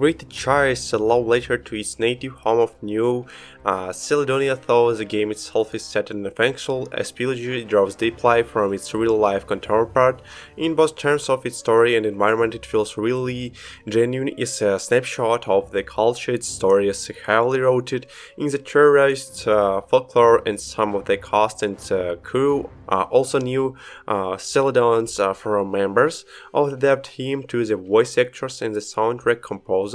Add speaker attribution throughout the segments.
Speaker 1: greeted Tchia is a love letter to its native home of New Caledonia, though the game itself is set in a fictional SPLG. It draws deeply from its real-life counterpart. In both terms of its story and environment, it feels really genuine. It's a snapshot of the culture. Its story is heavily rooted in the terrorist folklore, and some of the cast and crew are also new Celadons from members of the dev team to the voice actors and the soundtrack composers.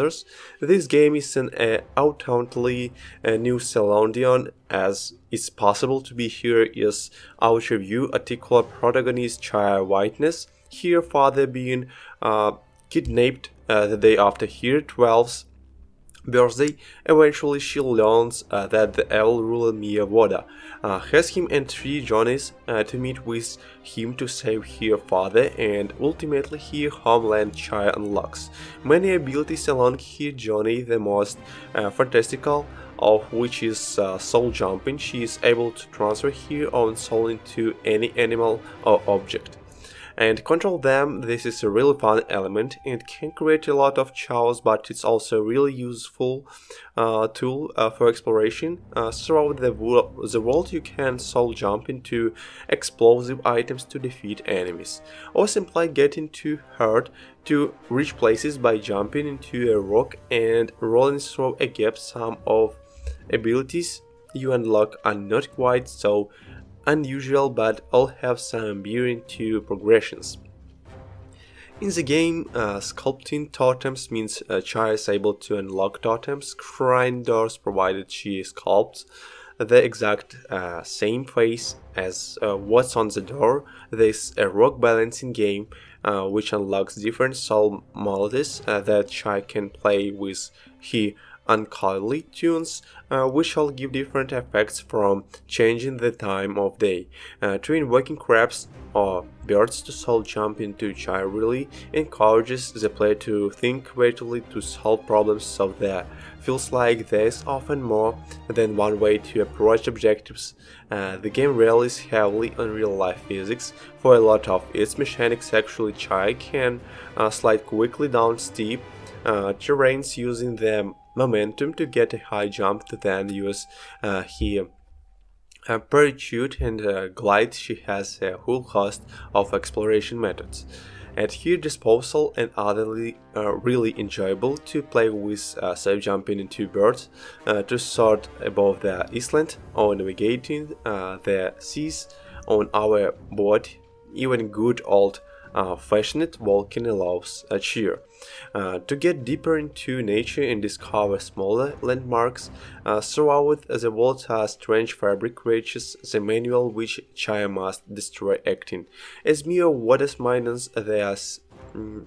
Speaker 1: This game is an authentically new Celadon, as it's possible to be here is our review article protagonist Tchia Whiteness, her father being kidnapped the day after her 12th birthday. Eventually she learns that the evil ruler Mia Woda has him and 3 journeys to meet with him to save her father, and ultimately her homeland Tchia unlocks many abilities along her journey, the most fantastical of which is soul jumping. She is able to transfer her own soul into any animal or object and control them. This is a really fun element and can create a lot of chaos, but it's also a really useful tool for exploration. Throughout the world you can soul jump into explosive items to defeat enemies, or simply get into hard to reach places by jumping into a rock and rolling through a gap. Some of abilities you unlock are not quite so unusual, but all have some bearing to progressions. In the game, sculpting totems means Tchia is able to unlock totems, shrine doors, provided she sculpts the exact same face as what's on the door. There's a rock balancing game which unlocks different soul melodies that Tchia can play with her ukulele tunes, which all give different effects, from changing the time of day to invoking crabs or birds. To soul jump into Tchia really encourages the player to think creatively to solve problems, so there feels like there's often more than one way to approach objectives. The game relies heavily on real-life physics. For a lot of its mechanics, actually Tchia can slide quickly down steep terrains using the momentum to get a high jump, to then use her parachute and glide. She has a whole host of exploration methods at her disposal, and utterly really enjoyable to play with, safe jumping into birds, to soar above the island, or navigating the seas on our boat. Even good old fashioned walking allows a cheer. To get deeper into nature and discover smaller landmarks throughout the world are strange fabric creatures, the manual which Tchia must destroy acting. As mere water minions, they are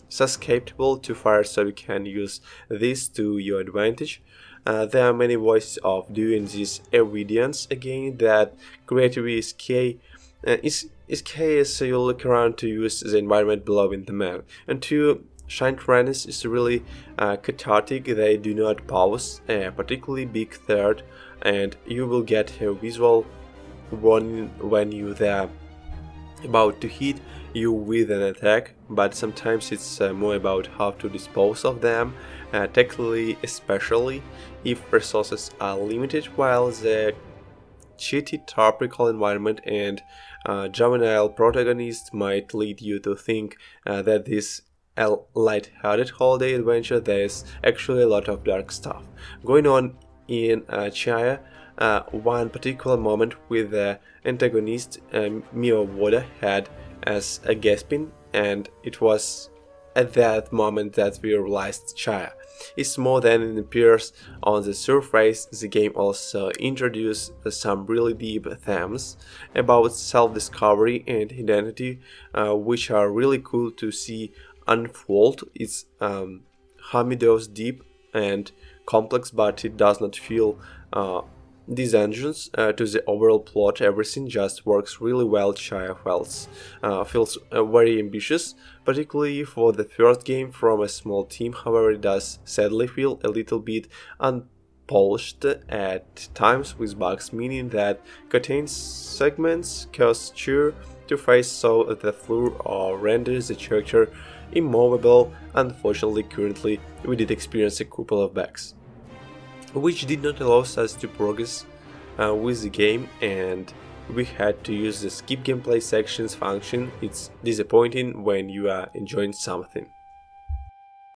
Speaker 1: susceptible to fire, so you can use this to your advantage. There are many ways of doing this evidence again that creativity is key. Is chaos, so you look around to use the environment below in the map. And to shine trends is really cathartic. They do not pause a particularly big third, and you will get a visual warning when they're about to hit you with an attack, but sometimes it's more about how to dispose of them tactically, especially if resources are limited, while the cheaty tropical environment and juvenile protagonist might lead you to think that this a light-hearted holiday adventure. There's actually a lot of dark stuff going on in Tchia. One particular moment with the antagonist Mia Woda had as a gasping, and it was at that moment that we realized Tchia is more than it appears on the surface. The game also introduced some really deep themes about self-discovery and identity, which are really cool to see unfold. It's Hamido's deep and complex, but it does not feel disensions to the overall plot. Everything just works really well. Tchia feels very ambitious, particularly for the first game from a small team. However, it does sadly feel a little bit unpolished at times, with bugs, meaning that contains segments cause Tchia to face, so the floor or renders the character immovable. Unfortunately, currently we did experience a couple of bugs, which did not allow us to progress with the game, and we had to use the skip gameplay sections function. It's disappointing when you are enjoying something.